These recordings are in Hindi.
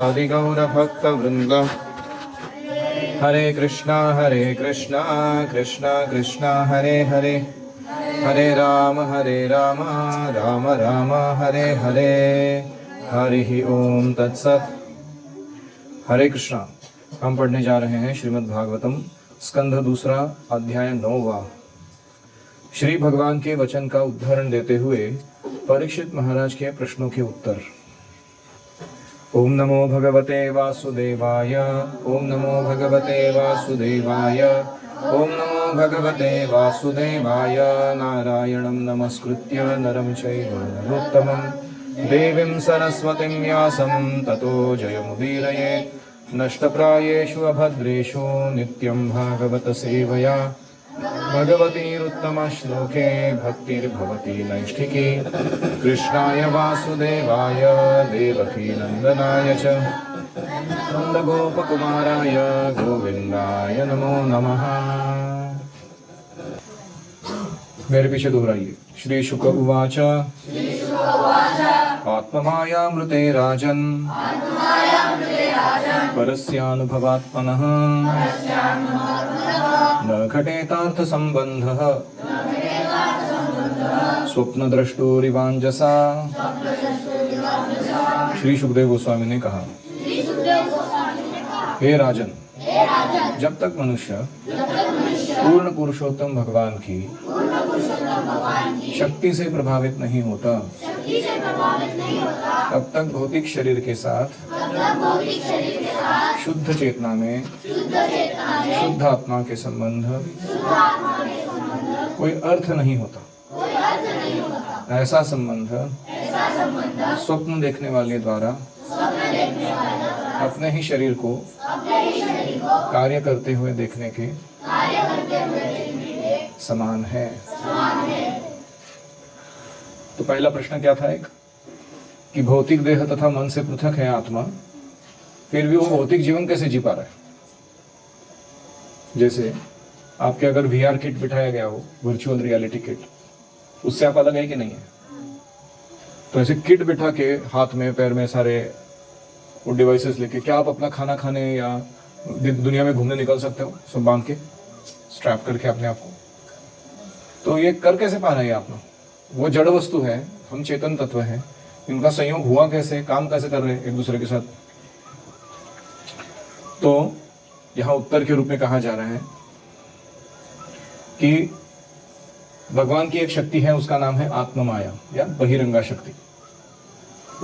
आदिगौरभक्तवृन्द हरे कृष्णा कृष्णा कृष्णा हरे हरे हरे राम राम राम हरे हरे हरि ओम तत्सत। हरे कृष्णा। हम पढ़ने जा रहे हैं श्रीमद् भागवतम स्कंध दूसरा अध्याय 9वां। श्री भगवान के वचन का उदाहरण देते हुए परीक्षित महाराज के प्रश्नों के उत्तर। ओम नमो भगवते वासुदेवाय। ओम नमो भगवते वासुदेवाय। ओम नमो भगवते वासुदेवाय। नारायणं नमस्कृत्य नरं चैव नरोत्तमं देवीं सरस्वतीं व्यासं ततो जयमुदीरयेत्। नष्टप्रायेषु अभद्रेषु नित्यं भागवत सेवया भगवतीरुत्तमश्लोके भक्तिर्भवति नैष्ठिकी। कृष्णाय वासुदेवाय देवकी नंदनाय च नन्दगोपकुमाराय गोविन्दाय नमो नमः। मेरे पीछे दोहराइए। श्री शुक उवाच आत्ममायामृते राजन् परस्यानुभवात्मनः न घटेतार्थ संबंधः स्वप्नद्रष्टुरिवांजसा। श्री सुखदेव गोस्वामी ने कहा, हे राजन, जब तक मनुष्य पूर्ण पुरुषोत्तम भगवान की शक्ति से प्रभावित नहीं होता, तब तक भौतिक शरीर के साथ शुद्ध चेतना में शुद्ध आत्मा के संबंध कोई अर्थ नहीं होता। ऐसा संबंध स्वप्न देखने वाले द्वारा अपने ही शरीर को कार्य करते हुए देखने के समान है। तो पहला प्रश्न क्या था? एक कि भौतिक देह तथा मन से पृथक है आत्मा, फिर भी वो भौतिक जीवन कैसे जी पा रहा है? जैसे आपके अगर VR किट बिठाया गया हो, वर्चुअल रियलिटी किट, उससे आप अलग है कि नहीं है? तो ऐसे किट बिठा के हाथ में पैर में सारे वो डिवाइसेस लेके क्या आप अपना खाना खाने या दुनिया में घूमने निकल सकते हो सब बांध के स्ट्रैप करके अपने आप को? तो ये कर कैसे पा रहे हैं आप लोग? वो जड़ वस्तु है, हम चेतन तत्व हैं, इनका संयोग हुआ कैसे, काम कैसे कर रहे हैं एक दूसरे के साथ? तो यहाँ उत्तर के रूप में कहा जा रहा है कि भगवान की एक शक्ति है, उसका नाम है आत्ममाया या बहिरंगा शक्ति।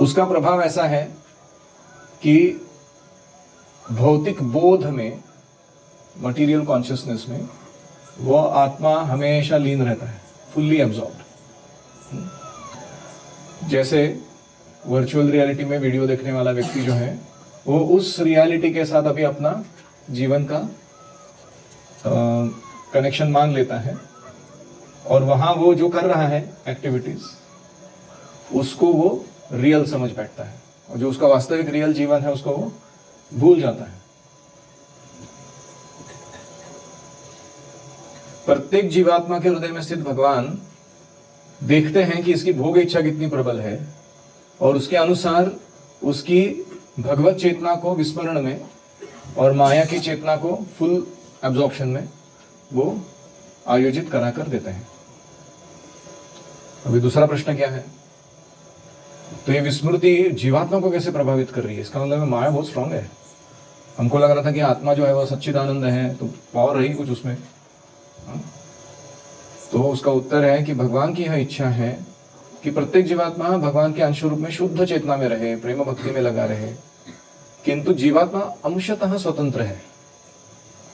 उसका प्रभाव ऐसा है कि भौतिक बोध में, मटेरियल कॉन्शियसनेस में, वो आत्मा हमेशा लीन रहता है, फुल्ली एब्जॉर्ब्ड। जैसे वर्चुअल रियलिटी में वीडियो देखने वाला व्यक्ति जो है, वो उस रियलिटी के साथ अभी अपना जीवन का कनेक्शन मान लेता है और वहां वो जो कर रहा है एक्टिविटीज, उसको वो रियल समझ बैठता है, और जो उसका वास्तविक रियल जीवन है उसको वो भूल जाता है। प्रत्येक जीवात्मा के हृदय में स्थित भगवान देखते हैं कि इसकी भोग इच्छा कितनी प्रबल है, और उसके अनुसार उसकी भगवत चेतना को विस्मरण में और माया की चेतना को फुल एब्जॉर्प्शन में वो आयोजित करा कर देते हैं। अभी दूसरा प्रश्न क्या है? तो ये विस्मृति जीवात्मा को कैसे प्रभावित कर रही है? इसका मतलब माया बहुत स्ट्रांग है। हमको लग रहा था कि आत्मा जो है वो सच्चिदानंद है, तो पावर रही कुछ उसमें। तो उसका उत्तर है कि भगवान की यह इच्छा है कि प्रत्येक जीवात्मा भगवान के अंश रूप में शुद्ध चेतना में रहे, प्रेम भक्ति में लगा रहे, किंतु जीवात्मा अंशतः स्वतंत्र है,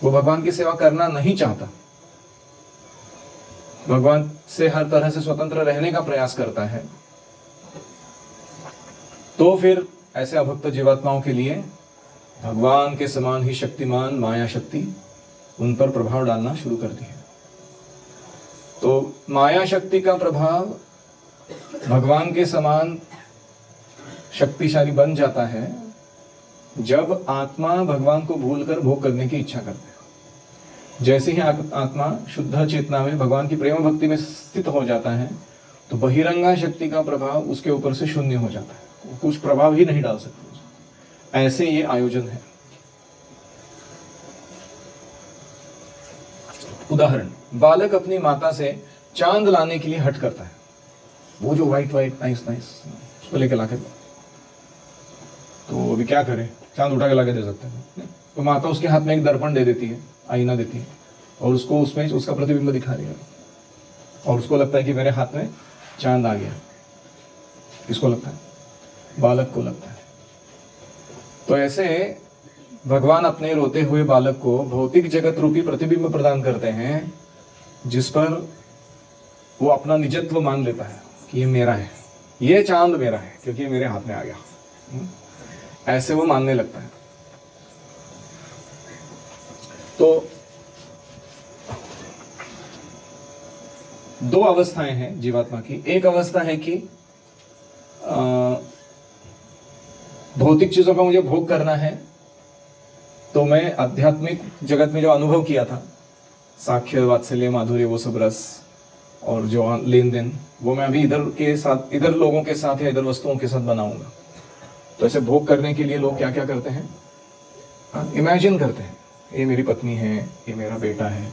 वो भगवान की सेवा करना नहीं चाहता, भगवान से हर तरह से स्वतंत्र रहने का प्रयास करता है। तो फिर ऐसे अभक्त जीवात्माओं के लिए भगवान के समान ही शक्तिमान माया शक्ति उन पर प्रभाव डालना शुरू करती है। तो माया शक्ति का प्रभाव भगवान के समान शक्तिशाली बन जाता है जब आत्मा भगवान को भूलकर भोग करने की इच्छा करते हैं। जैसे ही आत्मा शुद्ध चेतना में भगवान की प्रेम भक्ति में स्थित हो जाता है, तो बहिरंगा शक्ति का प्रभाव उसके ऊपर से शून्य हो जाता है, कुछ प्रभाव ही नहीं डाल सकते। ऐसे ये आयोजन है। उदाहरण, बालक अपनी माता से चांद लाने के लिए हट करता है, वो जो व्हाइट व्हाइट नाइस नाइस उसको लेके लाके, तो अभी क्या करे, चांद उठा के लाके दे सकते हैं, तो माता उसके हाथ में एक दर्पण दे देती है, आईना देती है, और उसको उसमें उसका प्रतिबिंब दिखा रही है, और उसको लगता है कि मेरे हाथ में चांद आ गया। किसको लगता है? बालक को लगता है। तो ऐसे भगवान अपने रोते हुए बालक को भौतिक जगत रूपी प्रतिबिंब प्रदान करते हैं, जिस पर वो अपना निजत्व मान लेता है कि ये मेरा है, ये चांद मेरा है क्योंकि ये मेरे हाथ में आ गया। ऐसे वो मानने लगता है। तो दो अवस्थाएं हैं जीवात्मा की। एक अवस्था है कि भौतिक चीजों का मुझे भोग करना है, तो मैं आध्यात्मिक जगत में जो अनुभव किया था, साख्य, वात्सल्य, माधुर्य, वो सब रस और जो लेन देन, वो मैं अभी इधर के साथ, इधर लोगों के साथ या इधर वस्तुओं के साथ बनाऊंगा। तो ऐसे भोग करने के लिए लोग क्या क्या करते हैं? इमेजिन करते हैं, ये मेरी पत्नी है, ये मेरा बेटा है।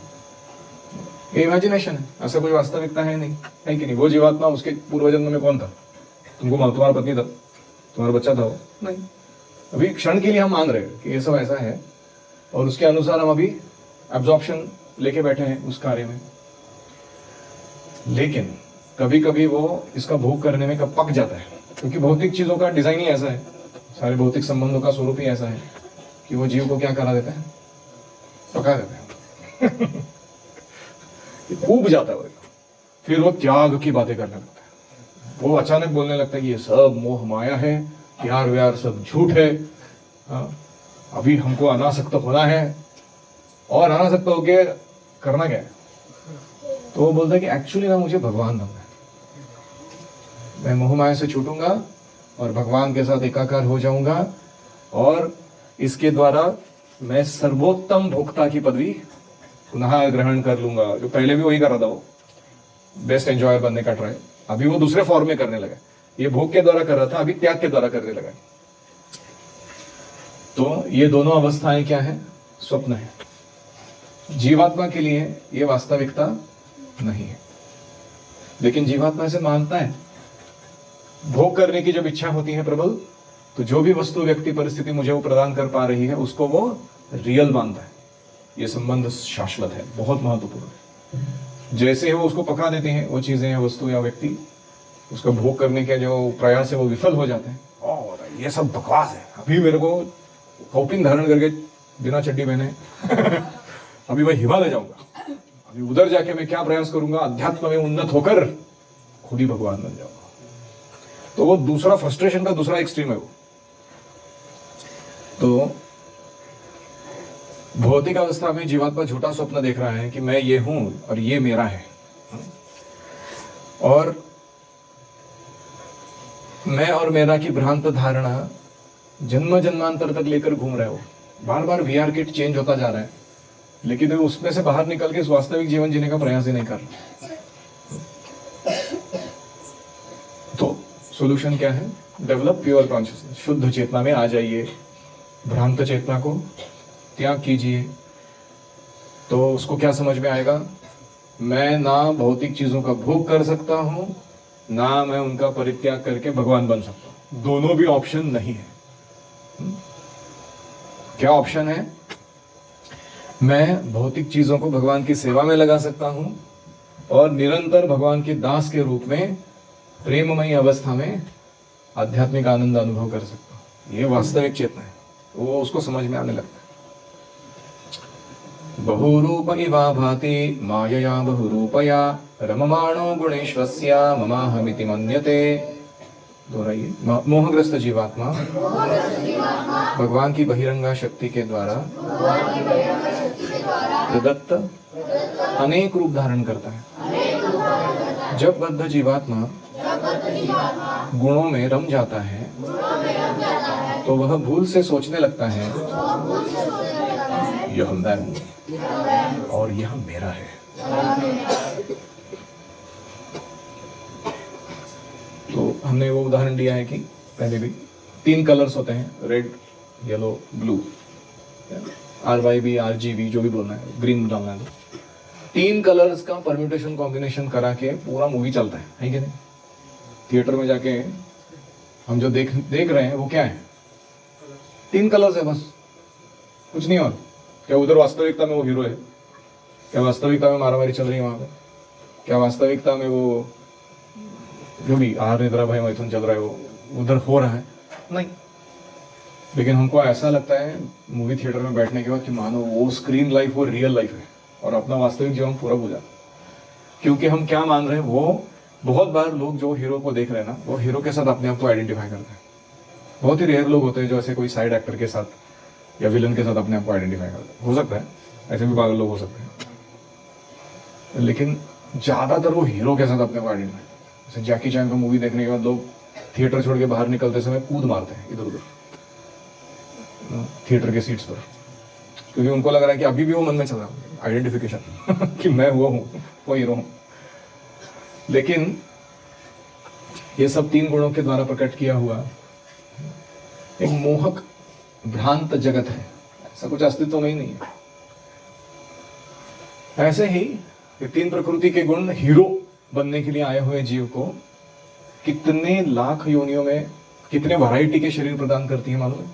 ये इमेजिनेशन है, ऐसा कोई वास्तविकता है नहीं, है कि नहीं? वो जीवात्मा उसके पूर्व जन्म में कौन था? तुमको तुम्हारा पत्नी था, तुम्हारा बच्चा था वो? नहीं। अभी क्षण के लिए हम मान रहे हैं कि ये सब ऐसा है, और उसके अनुसार हम अभी एब्जॉर्प्शन लेके बैठे हैं उस कार्य में। लेकिन कभी कभी वो इसका भोग करने में कब पक जाता है, क्योंकि भौतिक चीजों का डिजाइन ही ऐसा है, सारे भौतिक संबंधों का स्वरूप ही ऐसा है कि वो जीव को क्या करा देता है? पका देता है। ऊब जाता है वो, फिर वो त्याग की बातें करने लगता है। वो अचानक बोलने लगता है कि ये सब मोह माया है, प्यार व्यार सब झूठ है, अभी हमको अनासक्त होना है, और अनासक्त होके करना क्या है? तो वो बोलता है कि एक्चुअली ना मुझे भगवान बनना है, मैं मोह माया से छूटूंगा और भगवान के साथ एकाकार हो जाऊंगा, और इसके द्वारा मैं सर्वोत्तम भोक्ता की पदवी पुनः ग्रहण कर लूंगा। जो पहले भी वही कर रहा था, वो बेस्ट एंजॉयर बनने का ट्राई, अभी वो दूसरे फॉर्म में करने लगा। ये भोग के द्वारा कर रहा था, अभी त्याग के द्वारा करने लगा। तो ये दोनों अवस्थाएं क्या है? स्वप्न है। जीवात्मा के लिए ये वास्तविकता नहीं है। लेकिन जीवात्मा से मानता है, भोग करने की जब इच्छा होती है प्रबल, तो जो भी वस्तु, व्यक्ति, परिस्थिति मुझे वो प्रदान कर पा रही है, उसको वो रियल मानता है। ये संबंध शाश्वत है, बहुत महत्वपूर्ण है। जैसे ही वो उसको पका देते हैं, वो चीजें या वस्तु या व्यक्ति, उसका भोग करने के जो प्रयास है वो विफल हो जाते हैं, और ये सब बकवास है, अभी मेरे को कौपिन धारण करके बिना चड्डी पहने अभी मैं हिमालय जाऊंगा, अभी उधर जाके मैं क्या प्रयास करूंगा, अध्यात्म में उन्नत होकर खुद ही भगवान बन जाऊंगा। तो वो दूसरा फ्रस्ट्रेशन का दूसरा एक्सट्रीम है वो। तो भौतिक अवस्था में जीवात्मा झूठा स्वप्न देख रहा है कि मैं ये हूं और ये मेरा है, और मैं और मेरा की भ्रांत धारणा जन्म जन्मांतर तक लेकर घूम रहे हो। बार बार वीआर किट चेंज होता जा रहा है, लेकिन वो उसमें से बाहर निकल के वास्तविक जीवन जीने का प्रयास ही नहीं कर रहा। तो सॉल्यूशन क्या है? डेवलप प्योर कॉन्शियसनेस, शुद्ध चेतना में आ जाइए, भ्रांत चेतना को त्याग कीजिए। तो उसको क्या समझ में आएगा? मैं ना भौतिक चीजों का भोग कर सकता हूं, ना मैं उनका परित्याग करके भगवान बन सकता हूं। दोनों भी ऑप्शन नहीं है। क्या ऑप्शन है? मैं भौतिक चीजों को भगवान की सेवा में लगा सकता हूं, और निरंतर भगवान के दास के रूप में प्रेममयी अवस्था में आध्यात्मिक आनंद अनुभव कर सकता हूं। ये वास्तविक चेतना है, वो उसको समझ में आने लगता है। बहुरूप इवा भाति मायया बहुरूपया रममाणो गुणेश्वस्य ममाहमिति मन्यते। दोहराइए। मोहग्रस्त जीवात्मा भगवान की बहिरंगा शक्ति के द्वारा प्रदत्त अनेक रूप धारण करता है। जब बद्ध जीवात्मा गुणों में रम जाता है, तो वह भूल से सोचने लगता है यह मैं हूं और यह मेरा है। तो हमने वो उदाहरण दिया है कि पहले भी 3 कलर्स होते हैं, red, yellow, blue, RYB, RGB जो भी बोलना है, ग्रीन डालना है, तो 3 कलर्स का परम्यूटेशन कॉम्बिनेशन करा के पूरा मूवी चलता है कि नहीं? थिएटर में जाके हम जो देख रहे हैं वो क्या है? 3 कलर्स है बस, कुछ नहीं। और क्या उधर वास्तविकता में वो हीरो है? क्या वास्तविकता में मारामारी चल रही है वहां पे? क्या वास्तविकता में वो जो भी आहार निद्रा भय मैथुन चल रहा है वो उधर हो रहा है? नहीं। लेकिन हमको ऐसा लगता है मूवी थिएटर में बैठने के बाद कि मानो वो स्क्रीन लाइफ वो रियल लाइफ है और अपना वास्तविक जीवन पूरा भूल जाता। क्योंकि हम क्या मान रहे हैं, वो बहुत बार लोग जो हीरो को देख रहे हैं ना, वो हीरो के साथ अपने आप को आइडेंटिफाई करते हैं। बहुत ही रेयर लोग होते हैं जो ऐसे कोई साइड एक्टर के साथ या विलन के साथ अपने आप को आइडेंटिफाई करते हैं। हो सकता है ऐसे भी पागल लोग हो सकते हैं, लेकिन ज्यादातर वो हीरो के साथ अपने को आइडेंटिफाई। जैसे जैकी चैन का मूवी देखने के बाद लोग थिएटर छोड़ के बाहर निकलते समय कूद मारते हैं इधर उधर थिएटर के सीट्स पर, क्योंकि उनको लग रहा है कि अभी भी वो मन में चल रहा है आइडेंटिफिकेशन कि मैं वो हूं, वो हीरो हूं। लेकिन ये सब 3 गुणों के द्वारा प्रकट किया हुआ एक मोहक भ्रांत जगत है, ऐसा कुछ अस्तित्व में ही नहीं है। ऐसे ही ये 3 प्रकृति के गुण हीरो बनने के लिए आए हुए जीव को कितने लाख योनियों में कितने वैरायटी के शरीर प्रदान करती है मालूम है?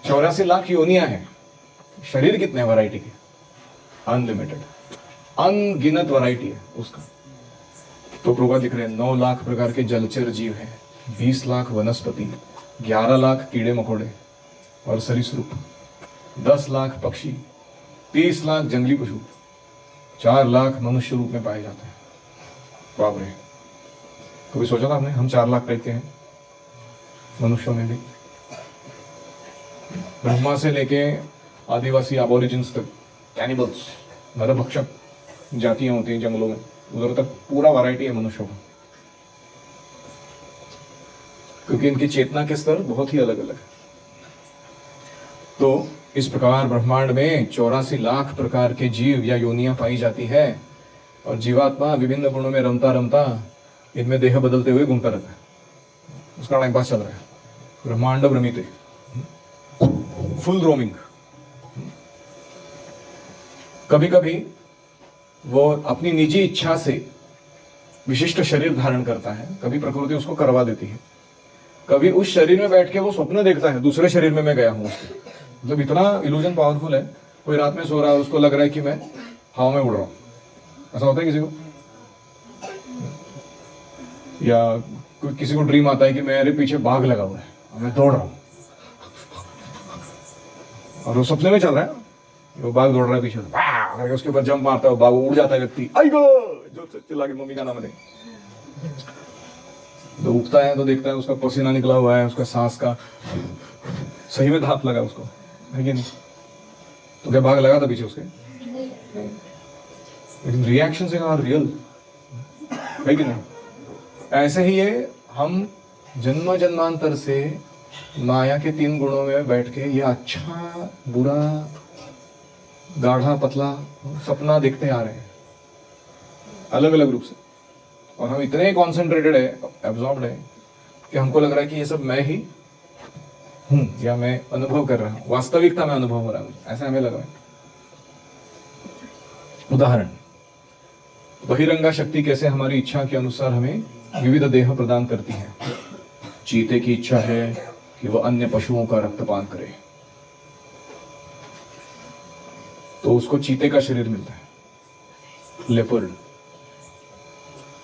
84 लाख योनियां हैं, शरीर कितने वैरायटी के? अनलिमिटेड, अनगिनत वैरायटी है उसका। तो प्रभुपाद लिख रहे हैं 9 लाख प्रकार के जलचर जीव हैं, 20 लाख वनस्पति, 11 लाख कीड़े मकोड़े और सरीसृप, 10 लाख पक्षी, 30 लाख जंगली पशु, 4 लाख मनुष्य रूप में पाए जाते हैं। बाप रे, कभी सोचा था आपने हम 4 लाख टाइप के हैं मनुष्यों में भी? ब्रह्मा से लेके आदिवासी एबोरिजिन्स तक, कैनिबल्स, नरभक्षक जातियां होती हैं जंगलों में, उधर तक पूरा वैरायटी है मनुष्यों का, क्योंकि इनकी चेतना के स्तर बहुत ही अलग अलग है। तो इस प्रकार ब्रह्मांड में 84 लाख प्रकार के जीव या योनियां पाई जाती है और जीवात्मा विभिन्न गुणों में रमता रमता इनमें देह बदलते हुए घूमता रहता है, उसका टाइम पास चल रहा है। ब्रह्मांड भ्रमिते, फुल रोमिंग। कभी कभी वो अपनी निजी इच्छा से विशिष्ट शरीर धारण करता है, कभी प्रकृति उसको करवा देती है, कभी उस शरीर में बैठ के वो स्वप्न देखता है दूसरे शरीर में मैं गया हूं उसके। मतलब इतना इल्यूजन पावरफुल है, कोई रात में सो रहा है उसको लग रहा है कि मैं हवा में उड़ रहा हूं, ऐसा होता है किसी को? या किसी को ड्रीम आता है कि मेरे पीछे बाघ लगा हुआ है, मैं दौड़ रहा हूं और वो सपने में चल रहा है, वो बाघ दौड़ रहा है पीछे, करके उसके ऊपर जंप मारता है, बाघ उड़ जाता है, व्यक्ति आई गो जो चिल्ला के मम्मी का नाम ले, तो उठता है तो देखता है उसका पसीना निकला हुआ है, उसका सांस का सही में धाप लगा उसको, है कि नहीं? तो क्या बाघ लगा था पीछे उसके? लेकिन रिएक्शन से कहा रियल, है कि नहीं? ऐसे ही है, हम जन्म जन्मांतर से माया के 3 गुणों में बैठ के ये अच्छा बुरा गाढ़ा पतला सपना देखते आ रहे हैं अलग अलग रूप से, और हम इतने कॉन्सेंट्रेटेड है, एब्जॉर्ब्ड है कि हमको लग रहा है कि ये सब मैं ही हूं या मैं अनुभव कर रहा हूं, वास्तविकता में अनुभव हो रहा है, ऐसा हमें लग रहा है। उदाहरण, बहिरंगा शक्ति कैसे हमारी इच्छा के अनुसार हमें विविध देह प्रदान करती है। चीते की इच्छा है कि वह अन्य पशुओं का रक्तपान करे, तो उसको चीते का शरीर मिलता है, लेपर्ड।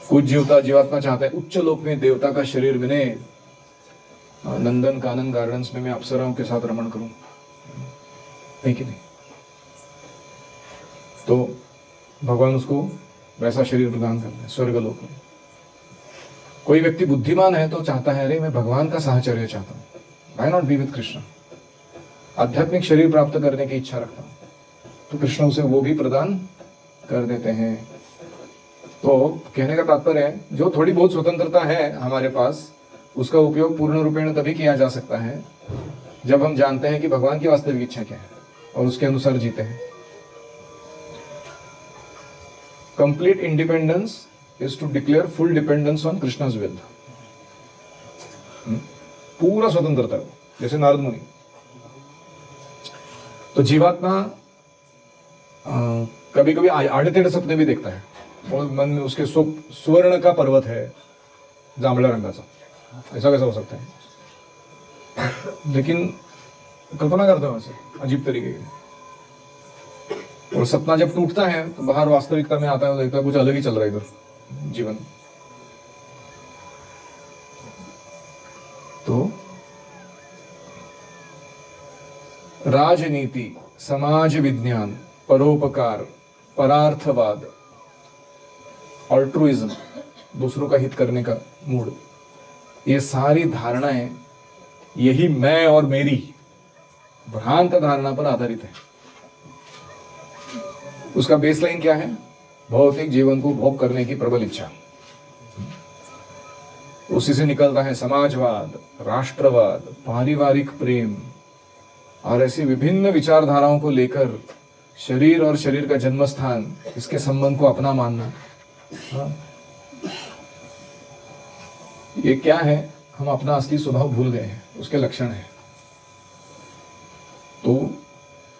कुछ जीवात्मा चाहता है उच्च लोक में देवता का शरीर मिले, नंदन कानन गार्डन्स में मैं अप्सराओं के साथ रमण करूं, है कि नहीं? तो भगवान उसको वैसा शरीर प्रदान करते हैं स्वर्ग लोक में। कोई व्यक्ति बुद्धिमान है तो चाहता है अरे मैं भगवान का साहचर्य चाहता हूं, why not be with Krishna, आध्यात्मिक शरीर प्राप्त करने की इच्छा रखता हूं, तो कृष्ण उसे वो भी प्रदान कर देते हैं। तो कहने का तात्पर्य है, जो थोड़ी बहुत स्वतंत्रता है हमारे पास, उसका उपयोग पूर्ण रूपेण तभी किया जा सकता है जब हम जानते हैं कि भगवान की वास्तविक इच्छा क्या है और उसके अनुसार जीते हैं। Complete independence is to declare full dependence on Krishna's will. पूरा स्वतंत्रता, जैसे नारद मुनि तो जीवात्मा कभी कभी आड़े टेढ़े सपने भी देखता है, और मन में उसके सुवर्ण का पर्वत है जांभला रंगाचा, ऐसा कैसा हो सकता है? लेकिन कल्पना करते हो ऐसे अजीब तरीके की, और सपना जब टूटता है तो बाहर वास्तविकता में आता है, देखता है कुछ अलग ही चल रहा है इधर जीवन। तो राजनीति, समाज विज्ञान, परोपकार, परार्थवाद, ऑल्ट्रुइज्म, दूसरों का हित करने का मूड, ये सारी धारणाएं यही मैं और मेरी भ्रांत धारणा पर आधारित है। उसका बेसलाइन क्या है? भौतिक जीवन को भोग करने की प्रबल इच्छा। उसी से निकलता है समाजवाद, राष्ट्रवाद, पारिवारिक प्रेम, और ऐसी विभिन्न विचारधाराओं को लेकर शरीर और शरीर का जन्मस्थान, इसके संबंध को अपना मानना। हाँ? ये क्या है? हम अपना असली स्वभाव भूल गए हैं, उसके लक्षण हैं। तो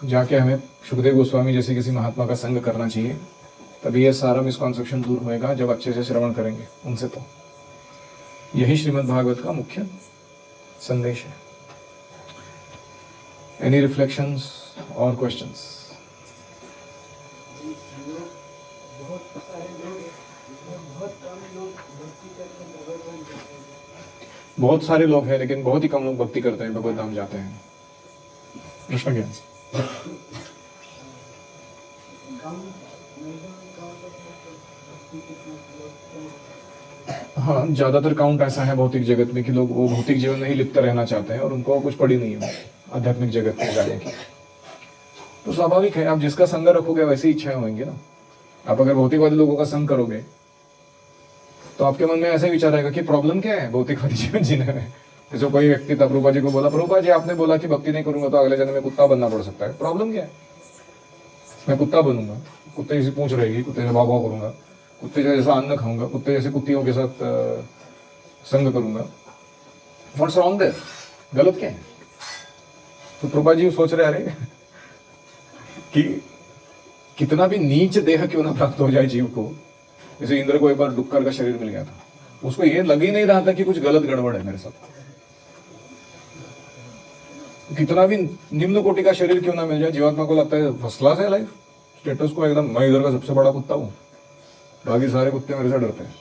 जाके हमें सुखदेव गोस्वामी जैसे किसी महात्मा का संग करना चाहिए, तभी ये सारा मिसकॉन्सेप्शन दूर होएगा, जब अच्छे से श्रवण करेंगे उनसे। तो यही श्रीमद् भागवत का मुख्य संदेश है। एनी रिफ्लेक्शंस और क्वेश्चंस? बहुत सारे लोग हैं, लेकिन बहुत ही कम लोग भक्ति करते हैं, भगवत धाम जाते हैं। प्रश्न क्या? हाँ, ज्यादातर काउंट ऐसा है भौतिक जगत में कि लोग वो भौतिक जीवन में ही लिप्त रहना चाहते हैं और उनको कुछ पड़ी नहीं है आध्यात्मिक जगत में जाने की। तो स्वाभाविक है, आप जिसका संग रखोगे वैसी इच्छाएं होंगी ना। आप अगर भौतिकवादी लोगों का संग करोगे तो आपके मन में ऐसा विचार आएगा कि प्रॉब्लम क्या है भौतिकवादी जीवन जीने में। जैसे कोई व्यक्ति था, प्रभुपा जी को बोला, प्रभुपा जी आपने बोला कि भक्ति नहीं करूंगा तो अगले जन्म में कुत्ता बनना पड़ सकता है, प्रॉब्लम क्या है? मैं कुत्ता बनूंगा, कुत्ते जैसी पूंछ रहेगी, कुत्ते से भाव करूंगा, कुत्ते जैसा अन्न खाऊंगा, कुत्ते जैसे कुत्तियों के साथ संग करूंगा। What's wrong there? गलत क्या है? तो प्रभुपा जी सोच रहे अरे कि कितना भी नीच देह क्यों ना प्राप्त हो जाए जीव को। जैसे इंद्र को एक बार डुक्कर का शरीर मिल गया था, उसको ये लग ही नहीं रहा था कि कुछ गलत गड़बड़ है मेरे साथ। कितना भी निम्न कोटि का शरीर क्यों ना मिल जाए, जीवात्मा को लगता है फर्स्ट क्लास है लाइफ, स्टेटस को एकदम, मैं इधर का सबसे बड़ा कुत्ता हूँ, बाकी सारे कुत्ते मेरे से डरते हैं,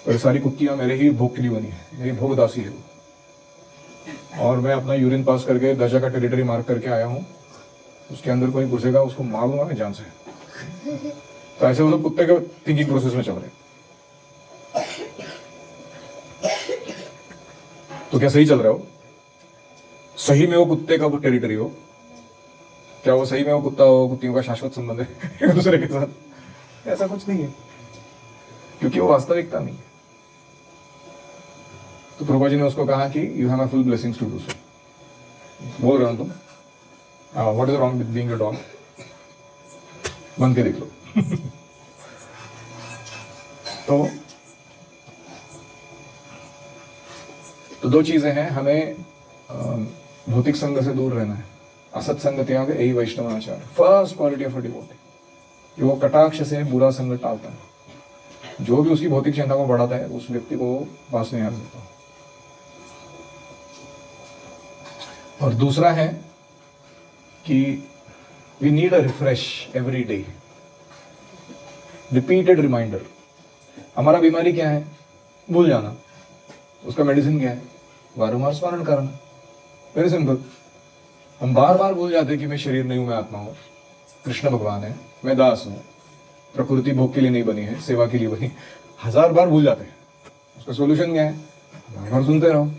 और सारी कुत्तियां मेरे ही भोग के लिए बनी है, मेरी भोग दासी है। और मैं अपना यूरिन पास करके दशा का टेरिटरी मार्क करके आया हूँ, उसके अंदर कोई घुसेगा उसको मार दूंगा मैं जान से। तो ऐसे वो लोग कुत्ते के थिंकिंग प्रोसेस में चल रहे। तो क्या सही चल रहा हो? सही में वो कुत्ते का वो टेरिटरी हो? क्या वो सही में वो कुत्ता हो, कुत्तियों का शाश्वत संबंध है एक दूसरे के साथ? ऐसा कुछ नहीं है, क्योंकि वो वास्तविकता नहीं है। तो प्रभुपा जी ने उसको कहा कि you have my full blessings to do so. बोल रहे हो तुम, what is wrong with being a dog? बन के देख लो। तो दो चीजें हैं, हमें भौतिक संग से दूर रहना है, असत संग त्याग यही वैष्णव आचार। First quality of a devotee कि वो कटाक्ष से बुरा संग टालता है, जो भी उसकी भौतिक चिंता को बढ़ाता है उस व्यक्ति को पास नहीं आने देता। और दूसरा है कि we need a refresh every day, repeated reminder. हमारा बीमारी क्या है? भूल जाना। उसका मेडिसिन क्या है? बारंबार स्मरण करना। Very simple. हम बार बार भूल जाते हैं कि मैं शरीर नहीं हूं, मैं आत्मा हूं, कृष्ण भगवान है, मैं दास हूं, प्रकृति भोग के लिए नहीं बनी है, सेवा के लिए बनी। 1000 बार भूल जाते हैं। उसका सोल्यूशन क्या है? बार बार सुनते रहो,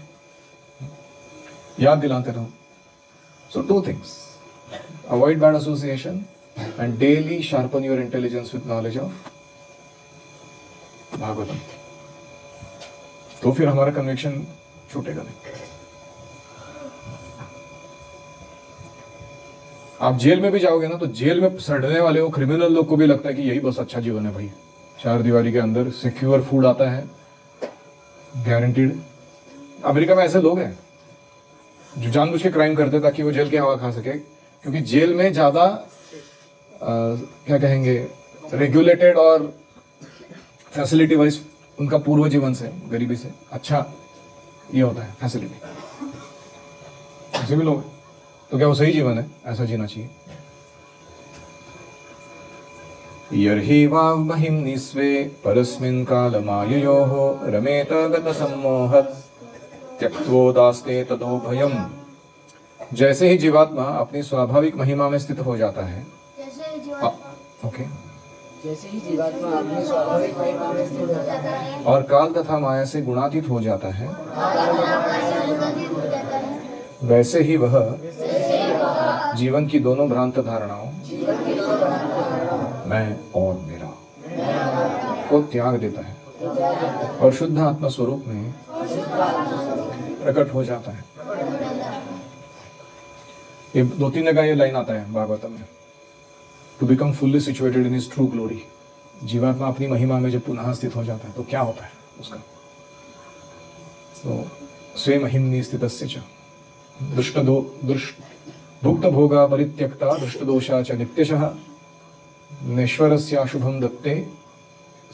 याद दिलाते रहो। सो 2 things: avoid bad association and daily sharpen your intelligence with knowledge of Bhagavatam. तो फिर हमारा कन्विक्शन छूटेगा नहीं। आप जेल में भी जाओगे ना, तो जेल में सड़ने वाले वो क्रिमिनल लोग को भी लगता है कि यही बस अच्छा जीवन है भाई, 4 दीवारी के अंदर सिक्योर फूड आता है, गारंटीड। अमेरिका में ऐसे लोग हैं जो जानबूझ के क्राइम करते ताकि वो जेल की हवा खा सके, क्योंकि जेल में ज्यादा क्या कहेंगे, रेगुलेटेड और फैसिलिटी वाइज उनका पूर्व जीवन से, गरीबी से अच्छा ये होता है फैसिलिटी, ऐसे भी लोग हैं। तो क्या वो सही जीवन है? ऐसा जीना चाहिए। यर्हि वाग्महिं स्वे परस्मिन् कालमाययोः रमेत गतसम्मोहत् त्यक्त्वोदास्ते ततो भयम्। जैसे ही जीवात्मा अपनी स्वाभाविक महिमा में स्थित हो जाता है, ओके, जैसे ही जीवात्मा अपनी स्वाभाविक महिमा में स्थित हो जाता है और काल तथा माया से गुणातीत हो जाता है, वैसे ही वह जीवन की दोनों भ्रांत धारणाओं, मैं और मेरा, को त्याग देता है और शुद्ध आत्मा स्वरूप में प्रकट हो जाता है। ये 2-3 जगह ये लाइन आता है भागवतम में, to become fully situated in his true glory. जीवात्मा अपनी महिमा में जब पुनः स्थित हो जाता है तो क्या होता है उसका? तो स्वे महिम्नि स्थितस्य च भुक्त भोगा परित्यक्ता दृष्ट दोषा च नित्यशः नैश्वरस्य अशुभम दत्ते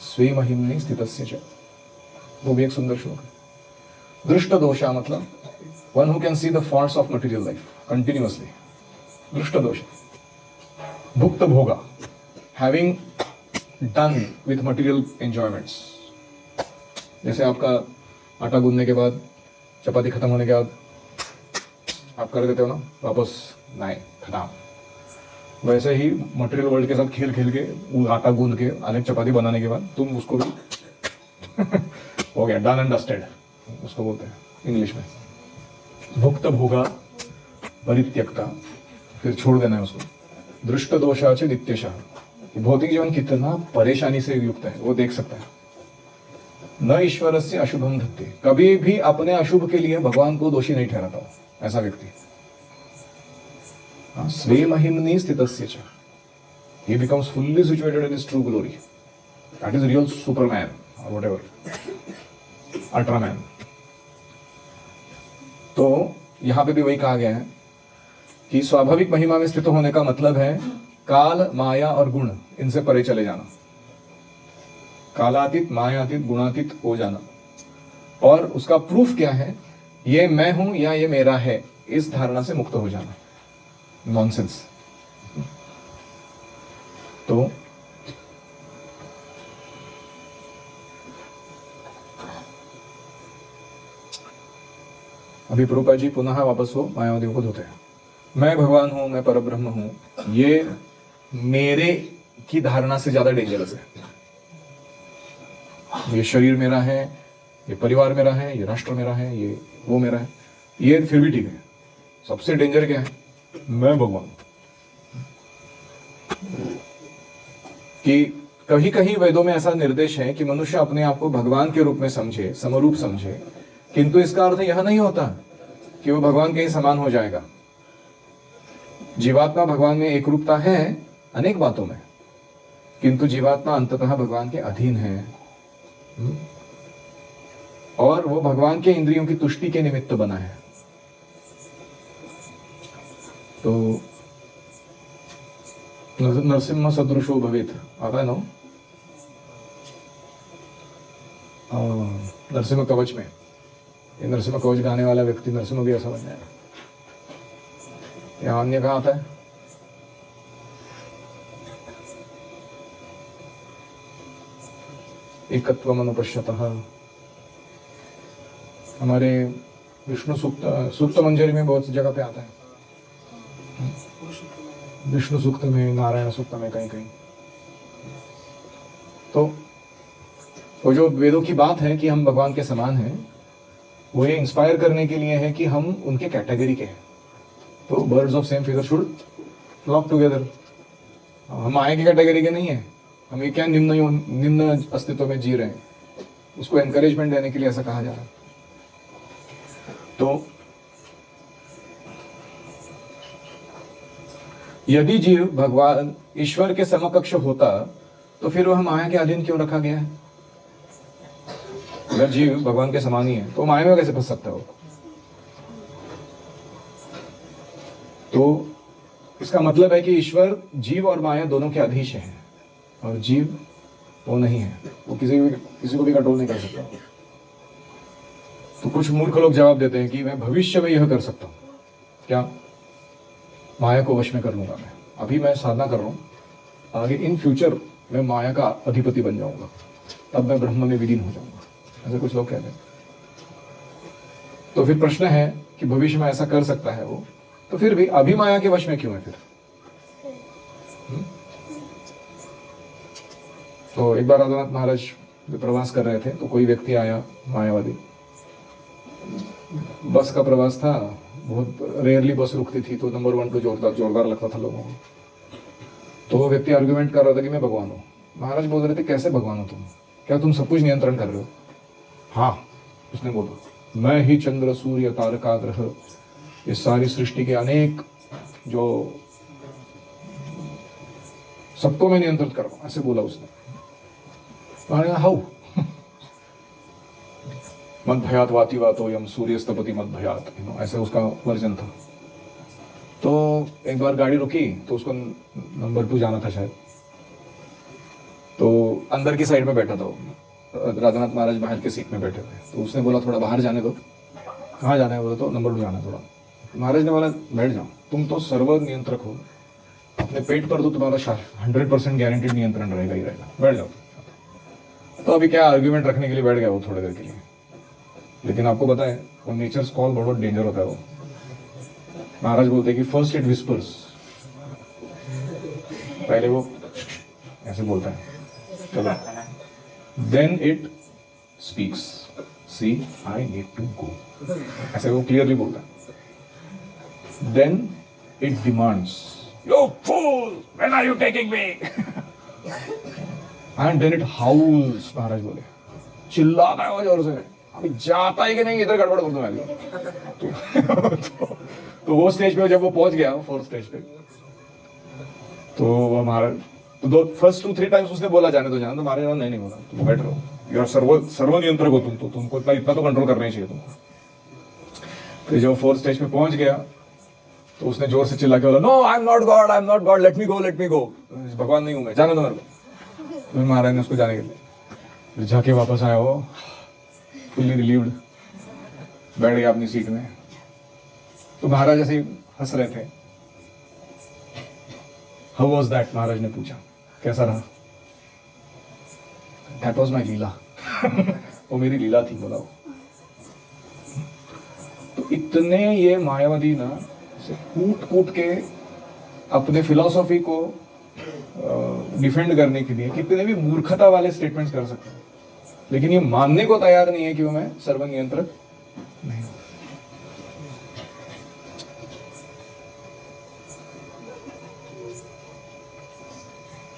स्वे महिम्नि स्थितस्य च। वो भी एक सुंदर श्लोक है। दृष्ट दोषा मतलब one who can see the faults of material life continuously, दृष्ट दोष। भुक्त भोगा, having done with material enjoyments. जैसे आपका आटा गूंदने के बाद, चपाती खत्म होने के बाद आप कर देते हो ना वापस, नहीं खत्म। वैसे ही मटेरियल वर्ल्ड के साथ खेल खेल के वो आटा गूंद के अनेक चपाती बनाने के बाद तुम उसको भी हो गया, डन एंड डस्टेड उसको बोलते हैं इंग्लिश में। भुक्त भोगा परित्यक्ता, फिर छोड़ देना है उसको। दृष्ट दोषा च नित्यशः, भौतिक जीवन कितना परेशानी से युक्त है वो देख सकता है। न ईश्वरस्य अशुभम धत्ते, कभी भी अपने अशुभ के लिए भगवान को दोषी नहीं ठहराता हो ऐसा व्यक्ति। स्वे महिम्नि स्थितस्य च, he becomes fully situated in his true glory. That is real Superman or whatever, Ultraman. तो यहां पे भी वही कहा गया है कि स्वाभाविक महिमा में स्थित होने का मतलब है काल, माया और गुण, इनसे परे चले जाना। कालातीत, मायातीत, गुणातीत हो जाना। और उसका प्रूफ क्या है? ये मैं हूं या ये मेरा है, इस धारणा से मुक्त हो जाना। नॉनसेंस। तो अभी प्रभुपाद जी पुनः वापस हो मायावादियों को धोते हैं। मैं भगवान हूं, मैं परब्रह्म हूं, ये मेरे की धारणा से ज्यादा डेंजरस है। ये शरीर मेरा है, ये परिवार मेरा है, ये राष्ट्र मेरा है, ये वो मेरा है, ये फिर भी ठीक है। सबसे डेंजर क्या है? मैं भगवान। कि कहीं कहीं वेदों में ऐसा निर्देश है कि मनुष्य अपने आप को भगवान के रूप में समझे, समरूप समझे, किंतु इसका अर्थ यह नहीं होता कि वो भगवान के ही समान हो जाएगा। जीवात्मा भगवान में एक रूपता है अनेक बातों में, किंतु जीवात्मा अंततः भगवान के अधीन है और वो भगवान के इंद्रियों की तुष्टि के निमित्त बना है। तो नरसिम्हा सदृशो भवेत आता है ना नरसिम्हा कवच में। ये नरसिम्हा कवच गाने वाला व्यक्ति नरसिम्हा भी ऐसा बन जाएगा। यहाँ अन्य कहाँ आता है? एकत्वम अनुपश्यतः। हमारे विष्णु सूक्त मंजरी में बहुत सी जगह पे आता है। विष्णु सूक्त में, नारायण सूक्त में, कहीं कहीं। तो वो जो वेदों की बात है कि हम भगवान के समान हैं, वो ये इंस्पायर करने के लिए है कि हम उनके कैटेगरी के हैं। तो birds of same feather should flock together. हम आए की कैटेगरी के नहीं है। हम ये क्या निम्न अस्तित्व में जी रहे हैं, उसको एनकरेजमेंट देने के लिए ऐसा कहा जा रहा है। तो यदि जीव भगवान ईश्वर के समकक्ष होता तो फिर वह माया के अधीन क्यों रखा गया है? अगर जीव भगवान के समान ही है तो माया में कैसे फंस सकता हो? तो इसका मतलब है कि ईश्वर जीव और माया दोनों के अधीश है, और जीव वो नहीं है, वो किसी को भी कंट्रोल नहीं कर सकता। तो कुछ मूर्ख लोग जवाब देते हैं कि मैं भविष्य में यह कर सकता हूं, क्या माया को वश में कर लूंगा। मैं अभी मैं साधना कर रहा हूं, आगे इन फ्यूचर मैं माया का अधिपति बन जाऊंगा, तब मैं ब्रह्म में विलीन हो जाऊंगा, ऐसे कुछ लोग कहते हैं। तो फिर प्रश्न है कि भविष्य में ऐसा कर सकता है वो, तो फिर भी अभी माया के वश में क्यों है फिर? तो एक बार राधानाथ महाराज प्रवास कर रहे थे, तो कोई व्यक्ति आया मायावादी, बस का प्रवास था, बहुत रेयरली बस रुकती थी, तो नंबर 1 2 जोरदार लगता था लोगों को। तो वो व्यक्ति आर्ग्यूमेंट कर रहा था कि मैं भगवान हूँ। महाराज बोल रहे थे कैसे भगवान हो तुम, क्या तुम सब कुछ नियंत्रण कर रहे हो? हाँ, उसने बोला मैं ही चंद्र सूर्य तारका ग्रह, ये सारी सृष्टि के अनेक जो सबको मैं नियंत्रित कर रहा हूं, ऐसे बोला उसने। हाउ मद भयात वाति वातो यम सूर्यस्तपति मद भयात, ऐसे उसका वर्जन था। तो एक बार गाड़ी रुकी, तो उसको नंबर 2 जाना था शायद, तो अंदर की साइड में बैठा था वो, राधानाथ महाराज बाहर के सीट में बैठे थे। तो उसने बोला थोड़ा बाहर जाने दो। कहाँ जाना है? बोला तो नंबर 2 जाना है थोड़ा। महाराज ने बोला बैठ जाओ, तुम तो सर्व नियंत्रक हो, अपने पेट पर तो तुम्हारा 100% गारंटीड नियंत्रण रहेगा ही रहेगा, बैठ जाओ। तो अभी क्या आर्ग्यूमेंट रखने के लिए बैठ गया वो थोड़ी देर के लिए, लेकिन आपको पता है वो नेचर्स कॉल बहुत डेंजर होता है वो। महाराज बोलते हैं कि फर्स्ट इट विस्पर्स, पहले वो ऐसे बोलता है, चलो, then it speaks, see I need to go, ऐसे वो क्लियरली बोलता है। Then it demands, you fool when are you taking me, and then it howls, महाराज बोले, चिल्लाता है वो जोर से, अभी जाता है कि नहीं, इधर गड़बड़ कर दो मैं। तो वो स्टेज पे जब वो पहुंच गया, 4th स्टेज पे, तो वो हमारा तो फर्स्ट 2-3 टाइम्स उसने बोला जाने दो जाने, तो हमारे यहाँ नहीं बोला, तुम बैठ रहो, यार सर्व नियंत्रक हो तुम, तो तुमको इतना तो कंट्रोल करना ही चाहिए तुमको। तो जब 4th स्टेज पे पहुंच गया, तो उसने जोर से चिल्ला के बोला, no I am not god, let me go, भगवान नहीं हूं मैं, जाने दो मेरे को। तो महाराज ने उसको जाने के लिए, फिर जाके वापस आया वो फुल्ली रिलीव्ड, बैठ गया अपनी सीट में। तो महाराज ऐसे ही हंस रहे थे। हाउ वाज दैट, महाराज ने पूछा, कैसा रहा? दैट वाज माय लीला। वो मेरी लीला थी, बोला वो। तो इतने ये मायावादी ना कूट कूट के अपने फिलॉसफी को डिफेंड करने के लिए कितने भी मूर्खता वाले स्टेटमेंट्स कर सकते हैं, लेकिन ये मानने को तैयार नहीं है कि वो मैं सर्वनियंत्रक नहीं हूं।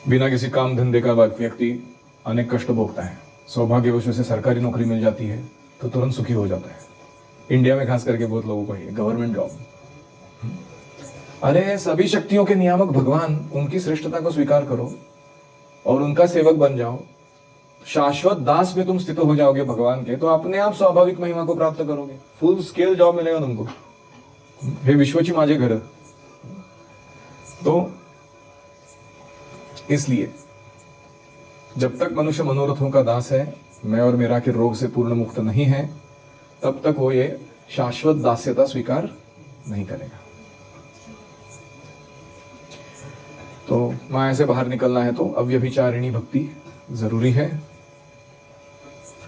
बिना किसी काम धंधे का व्यक्ति अनेक कष्ट भोगता है, सौभाग्यवश उसे सरकारी नौकरी मिल जाती है तो तुरंत सुखी हो जाता है। इंडिया में खास करके बहुत लोगों को ये गवर्नमेंट जॉब। अरे सभी शक्तियों के नियामक भगवान, उनकी श्रेष्ठता को स्वीकार करो और उनका सेवक बन जाओ, शाश्वत दास में तुम स्थित हो जाओगे भगवान के, तो अपने आप स्वाभाविक महिमा को प्राप्त करोगे, फुल स्केल जॉब मिलेगा तुमको, हे विश्वची माझे घर। तो इसलिए जब तक मनुष्य मनोरथों का दास है, मैं और मेरा के रोग से पूर्ण मुक्त नहीं है, तब तक वो ये शाश्वत दास्यता स्वीकार नहीं करेगा। तो माया से बाहर निकलना है तो अव्यभिचारिणी भक्ति जरूरी है,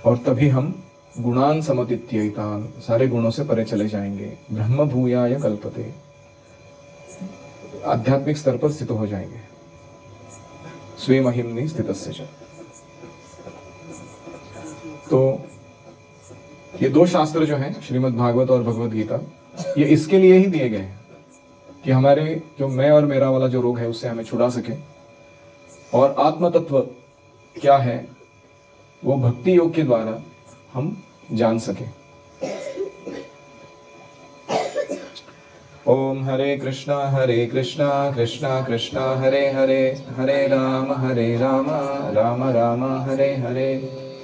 और तभी हम गुणान समतित्यैतान, सारे गुणों से परे चले जाएंगे। ब्रह्म भूयाय कल्पते, आध्यात्मिक स्तर पर स्थित हो जाएंगे। स्वे महिमनि स्थितस्य च। तो ये 2 शास्त्र जो हैं, श्रीमद् भागवत और भगवद गीता, ये इसके लिए ही दिए गए हैं कि हमारे जो मैं और मेरा वाला जो रोग है उससे हमें छुड़ा सके, और आत्म तत्व क्या है वो भक्ति योग के द्वारा हम जान सके। ओम हरे कृष्णा कृष्णा कृष्णा हरे हरे, हरे राम राम राम हरे हरे,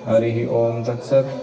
हरि ओम तत्सत।